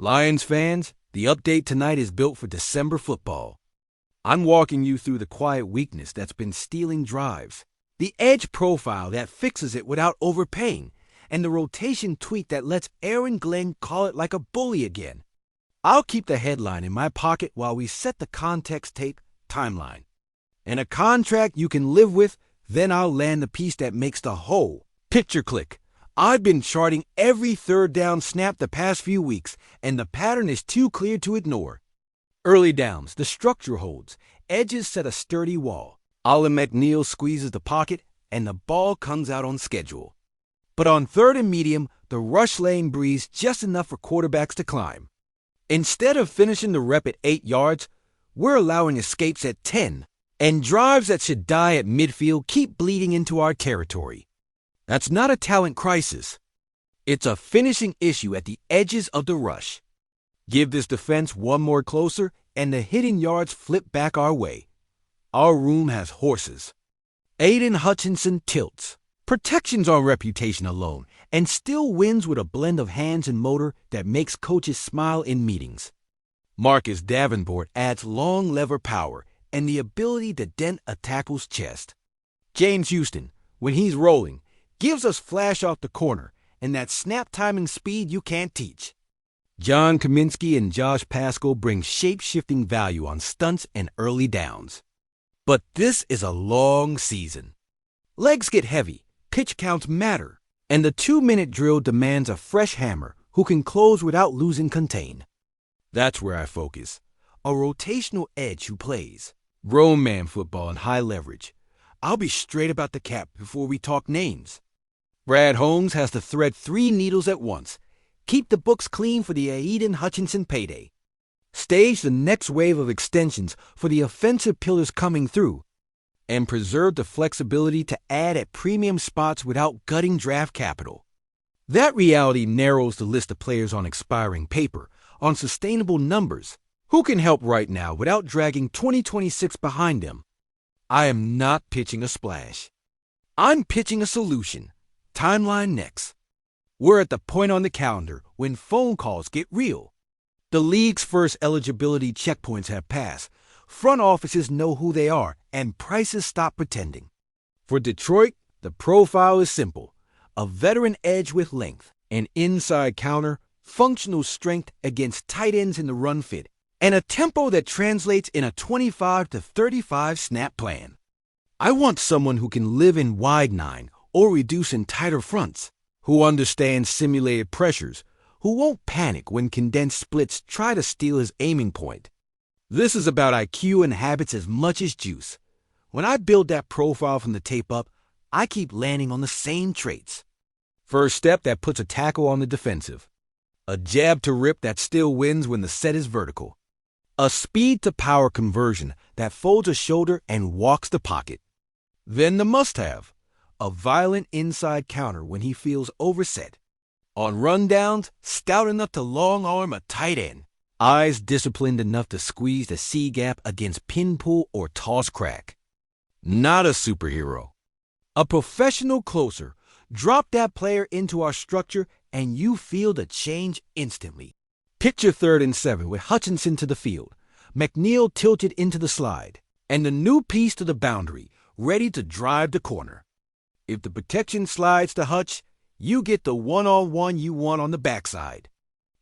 Lions fans, the update tonight is built for December football. I'm walking you through the quiet weakness that's been stealing drives, the edge profile that fixes it without overpaying, and the rotation tweak that lets Aaron Glenn call it like a bully again. I'll keep the headline in my pocket while we set the context tape timeline. And a contract you can live with, then I'll land the piece that makes the whole picture click. I've been charting every third down snap the past few weeks, and the pattern is too clear to ignore. Early downs, the structure holds. Edges set a sturdy wall. Allen McNeil squeezes the pocket, and the ball comes out on schedule. But on third and medium, the rush lane breathes just enough for quarterbacks to climb. Instead of finishing the rep at 8 yards, we're allowing escapes at 10, and drives that should die at midfield keep bleeding into our territory. That's not a talent crisis. It's a finishing issue at the edges of the rush. Give this defense one more closer, and the hitting yards flip back our way. Our room has horses. Aiden Hutchinson tilts, protections on reputation alone, and still wins with a blend of hands and motor that makes coaches smile in meetings. Marcus Davenport adds long lever power and the ability to dent a tackle's chest. James Houston, when he's rolling, gives us flash off the corner and that snap timing speed you can't teach. John Kaminsky and Josh Paschal bring shape-shifting value on stunts and early downs. But this is a long season. Legs get heavy, pitch counts matter, and the 2-minute drill demands a fresh hammer who can close without losing contain. That's where I focus. A rotational edge who plays. Grown man football and high leverage. I'll be straight about the cap before we talk names. Brad Holmes has to thread 3 needles at once. Keep the books clean for the Aiden Hutchinson payday. Stage the next wave of extensions for the offensive pillars coming through. And preserve the flexibility to add at premium spots without gutting draft capital. That reality narrows the list of players on expiring paper, on sustainable numbers. Who can help right now without dragging 2026 behind them? I am not pitching a splash. I'm pitching a solution. Timeline next. We're at the point on the calendar when phone calls get real. The league's first eligibility checkpoints have passed. Front offices know who they are, and prices stop pretending. For Detroit, the profile is simple. A veteran edge with length, an inside counter, functional strength against tight ends in the run fit, and a tempo that translates in a 25 to 35 snap plan. I want someone who can live in wide 9 or reduce in tighter fronts, who understands simulated pressures, who won't panic when condensed splits try to steal his aiming point. This is about IQ and habits as much as juice. When I build that profile from the tape up, I keep landing on the same traits. First step that puts a tackle on the defensive. A jab to rip that still wins when the set is vertical. A speed-to-power conversion that folds a shoulder and walks the pocket. Then the must-have, a violent inside counter when he feels overset. On rundowns, stout enough to long-arm a tight end. Eyes disciplined enough to squeeze the C-gap against pin pull or toss crack. Not a superhero. A professional closer. Drop that player into our structure and you feel the change instantly. Picture 3rd and 7 with Hutchinson to the field, McNeil tilted into the slide, and the new piece to the boundary, ready to drive the corner. If the protection slides to Hutch, you get the one-on-one you want on the backside.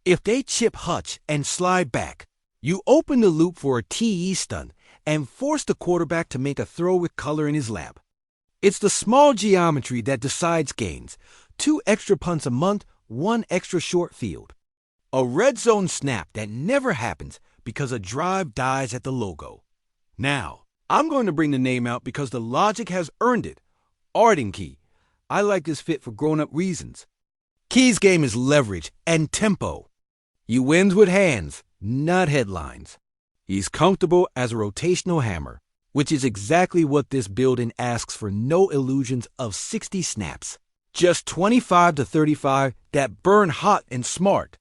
If they chip Hutch and slide back, you open the loop for a TE stunt and force the quarterback to make a throw with color in his lap. It's the small geometry that decides gains. 2 extra punts a month, 1 extra short field. A red zone snap that never happens because a drive dies at the logo. Now, I'm going to bring the name out because the logic has earned it. Arden Key. I like this fit for grown-up reasons. Key's game is leverage and tempo. He wins with hands, not headlines. He's comfortable as a rotational hammer, which is exactly what this building asks for. No illusions of 60 snaps. Just 25 to 35 that burn hot and smart.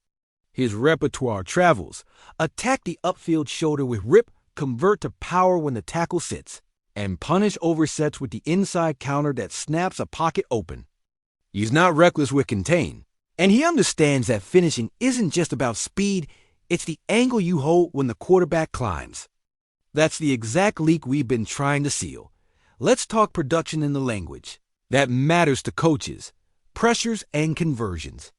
His repertoire travels. Attack the upfield shoulder with rip, convert to power when the tackle sits, and punish oversets with the inside counter that snaps a pocket open. He's not reckless with contain. And he understands that finishing isn't just about speed, it's the angle you hold when the quarterback climbs. That's the exact leak we've been trying to seal. Let's talk production in the language that matters to coaches, pressures and conversions.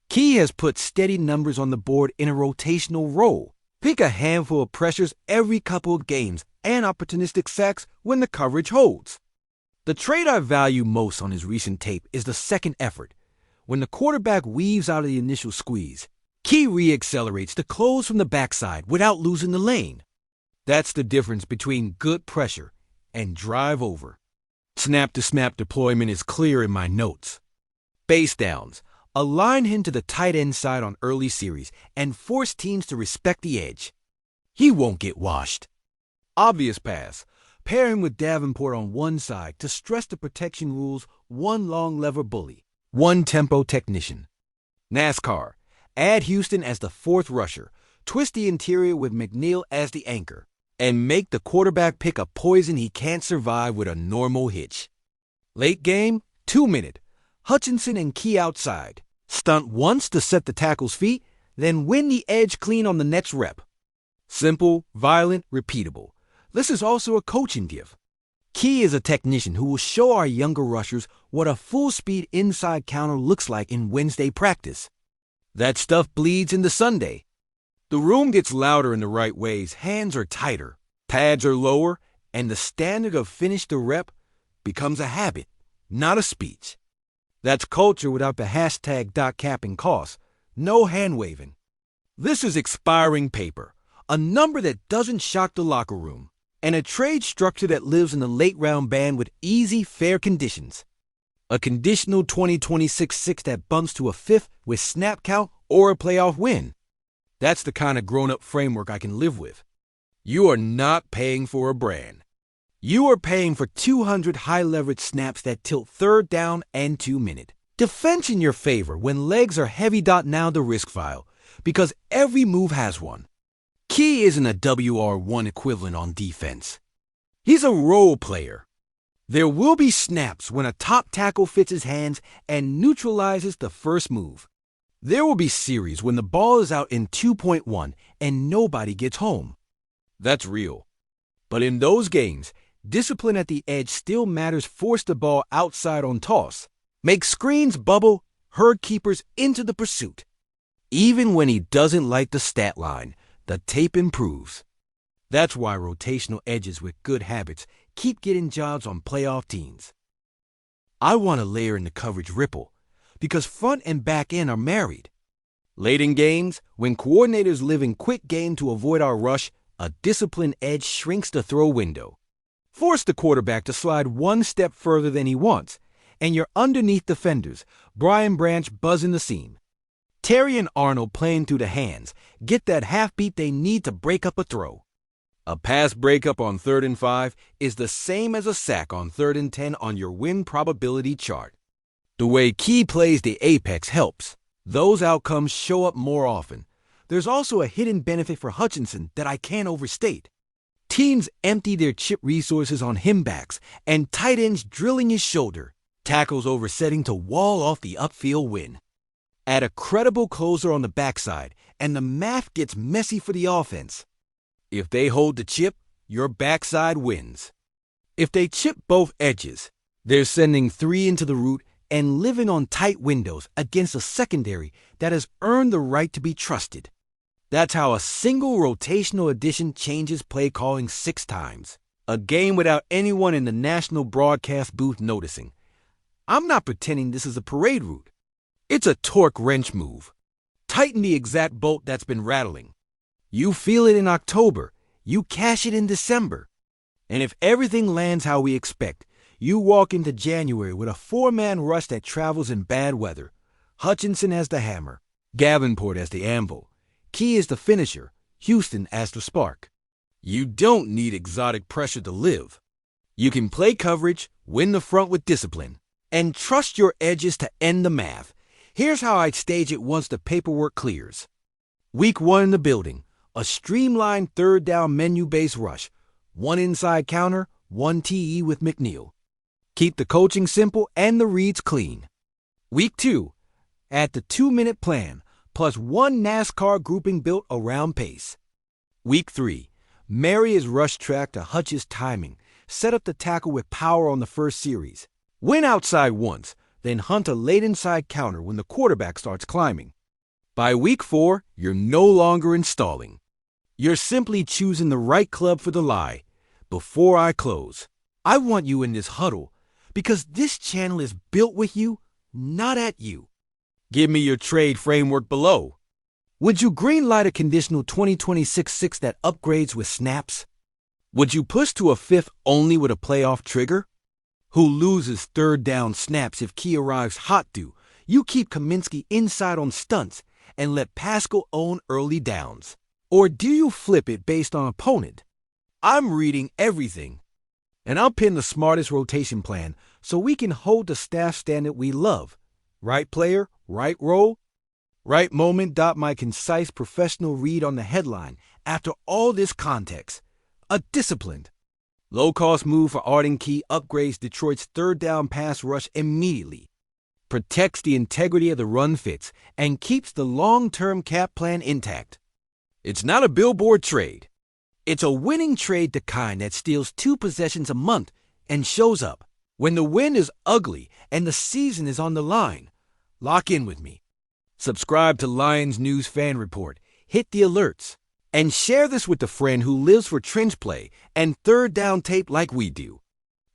Key has put steady numbers on the board in a rotational role. Pick a handful of pressures every couple of games and opportunistic sacks when the coverage holds. The trait I value most on his recent tape is the second effort. When the quarterback weaves out of the initial squeeze, Key re-accelerates to close from the backside without losing the lane. That's the difference between good pressure and drive over. Snap-to-snap deployment is clear in my notes. Base downs. Align him to the tight end side on early series and force teams to respect the edge. He won't get washed. Obvious pass. Pair him with Davenport on one side to stress the protection rules, one long lever bully, one tempo technician. NASCAR. Add Houston as the fourth rusher. Twist the interior with McNeil as the anchor. And make the quarterback pick a poison he can't survive with a normal hitch. Late game, 2-minute. Hutchinson and Key outside. Stunt once to set the tackle's feet, then win the edge clean on the next rep. Simple, violent, repeatable. This is also a coaching gift. Key is a technician who will show our younger rushers what a full-speed inside counter looks like in Wednesday practice. That stuff bleeds into Sunday. The room gets louder in the right ways, hands are tighter, pads are lower, and the standard of finish the rep becomes a habit, not a speech. That's culture without the hashtag #capping costs. No hand-waving. This is expiring paper, a number that doesn't shock the locker room, and a trade structure that lives in the late-round band with easy, fair conditions. A conditional 2026-6 that bumps to a fifth with snap count or a playoff win. That's the kind of grown-up framework I can live with. You are not paying for a brand. You are paying for 200 high-leverage snaps that tilt third down and 2-minute. Defense in your favor when legs are heavy. Now the risk file, because every move has one. Key isn't a WR1 equivalent on defense. He's a role player. There will be snaps when a top tackle fits his hands and neutralizes the first move. There will be series when the ball is out in 2.1 and nobody gets home. That's real. But in those games, discipline at the edge still matters. Force the ball outside on toss. Make screens bubble, herd keepers into the pursuit. Even when he doesn't like the stat line, the tape improves. That's why rotational edges with good habits keep getting jobs on playoff teams. I want to layer in the coverage ripple, because front and back end are married. Late in games, when coordinators live in quick game to avoid our rush, a disciplined edge shrinks the throw window. Force the quarterback to slide one step further than he wants, and you're underneath defenders, Brian Branch buzzing the seam. Terry and Arnold playing through the hands, get that half beat they need to break up a throw. A pass breakup on 3rd and 5 is the same as a sack on 3rd and 10 on your win probability chart. The way Key plays the apex helps. Those outcomes show up more often. There's also a hidden benefit for Hutchinson that I can't overstate. Teams empty their chip resources on him backs and tight ends drilling his shoulder. Tackles oversetting to wall off the upfield win. Add a credible closer on the backside, and the math gets messy for the offense. If they hold the chip, your backside wins. If they chip both edges, they're sending 3 into the root and living on tight windows against a secondary that has earned the right to be trusted. That's how a single rotational addition changes play calling 6 times. A game without anyone in the national broadcast booth noticing. I'm not pretending this is a parade route. It's a torque wrench move. Tighten the exact bolt that's been rattling. You feel it in October. You cash it in December. And if everything lands how we expect, you walk into January with a 4-man rush that travels in bad weather. Hutchinson as the hammer, Davenport as the anvil, Key as the finisher, Houston as the spark. You don't need exotic pressure to live. You can play coverage, win the front with discipline, and trust your edges to end the math. Here's how I'd stage it once the paperwork clears. Week 1 in the building, a streamlined 3rd down menu-based rush, 1 inside counter, 1 TE with McNeil. Keep the coaching simple and the reads clean. Week 2, Add the 2-minute plan, plus one NASCAR grouping built around pace. Week 3. Marry his rush track to Hutch's timing. Set up the tackle with power on the first series. Win outside once, then hunt a late inside counter when the quarterback starts climbing. By week 4, you're no longer installing. You're simply choosing the right club for the lie. Before I close, I want you in this huddle because this channel is built with you, not at you. Give me your trade framework below. Would you greenlight a conditional 2026-6 that upgrades with snaps? Would you push to a 5th only with a playoff trigger? Who loses third down snaps if Key arrives hot due? You keep Kaminsky inside on stunts and let Pascal own early downs. Or do you flip it based on opponent? I'm reading everything. And I'll pin the smartest rotation plan so we can hold the staff standard we love. Right player, right role, right moment. My concise professional read on the headline after all this context. A disciplined, low-cost move for Arden Key upgrades Detroit's third down pass rush immediately, protects the integrity of the run fits, and keeps the long-term cap plan intact. It's not a billboard trade. It's a winning trade, the kind that steals 2 possessions a month and shows up when the win is ugly and the season is on the line. Lock in with me. Subscribe to Lions News Fan Report, hit the alerts, and share this with a friend who lives for trench play and third down tape like we do.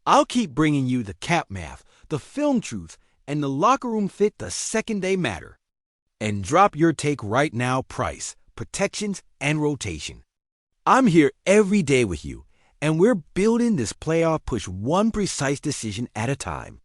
I'll keep bringing you the cap math, the film truth, and the locker room fit the second they matter. And drop your take right now: price, protections, and rotation. I'm here every day with you, and we're building this playoff push one precise decision at a time.